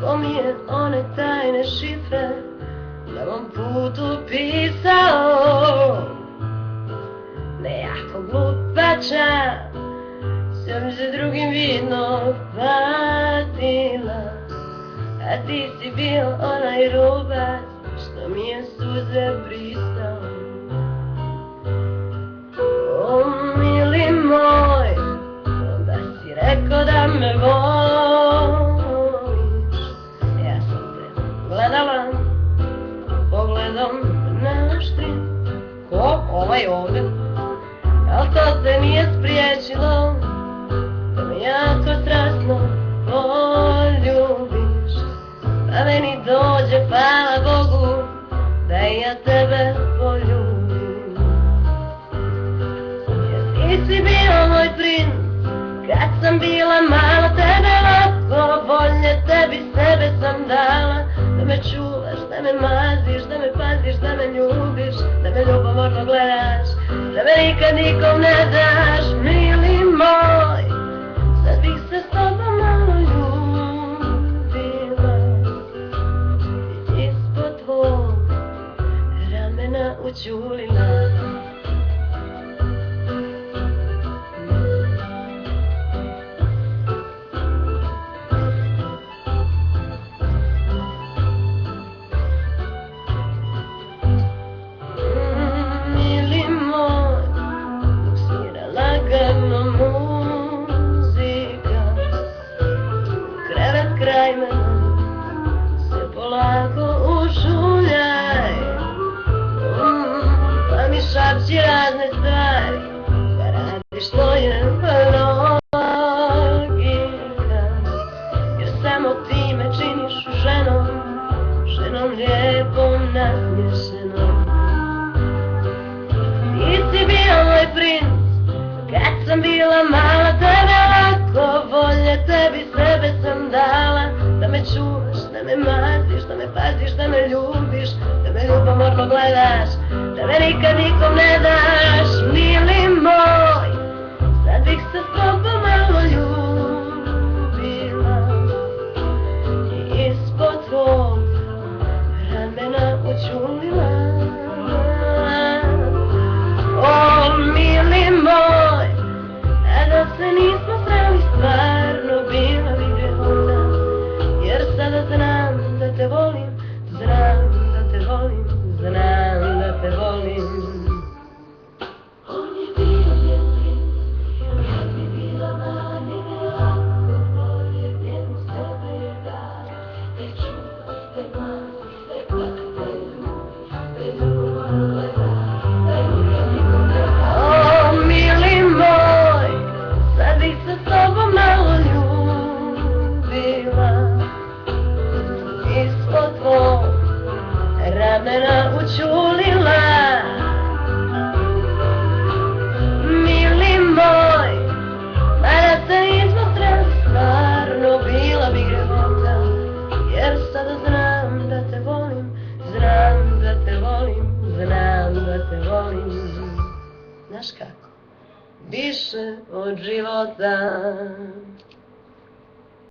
ko mi je one tajne šifre na mom putu pisao. Ne jako glupača, sam se drugim vidno patila, a ti si bio onaj rubac što mi je suze brisao. O mili moj, onda si rekao da me voliš. Ja sam te gledala pogledom naštrim. Ko? Ovaj ovdje? Al to te nije spriječilo da me jako strasno poljubiš. Pa meni dođe, hvala Bogu, da i ja tebe poljubim. Jer ti si bio moj princ kad sam bila mala, tebe lako volje, tebi sebe sam dala. Da me čuvaš, da me maziš, da me paziš, da me ljubiš, da me ljubomorno gledaš, da me nikad nikom ne daš, mili moj. Sad bih se s tobom malo ljubila i ispod tvog ramena učulila. Se polako ušuljaj, pa mi šapći razne stvari, pa radiš što je logika, jer samo ti me činiš ženom, ženom lijepom nasmješenom. Ti si bio moj princ kad sam bila mala, tebe lako volje, tebi sebe sam dala. Da me čuvaš, da me maziš, da me paziš, da me ljubiš, da me ljubomorno gledaš, da me nikad nikom ne daš, mili moj. Sad bih se s tobom malo ljubila i ispod tvog ramena učulila. O, mili moj, a da se nismo sreli stvarno bila bi grehota. Jer sada znam da te volim, znam da te volim, znam da te volim. On je bio njen princ, kad bi bila mala, ne me lako volje, njemu sebe je dala. Te čuvaš, te maziš, te kako te ljubiš, te ljubomorno gledaš, te nikad nikom ne daš. O, mili moj, sad bih se s tobom malo ljubila, ispod tvog ramena učulila. Mili moj, ma da se nismo sreli stvarno bila bi grehota. Jer sada znam da te volim, znam da te volim, znam da te volim. Znaš kako? Više od života.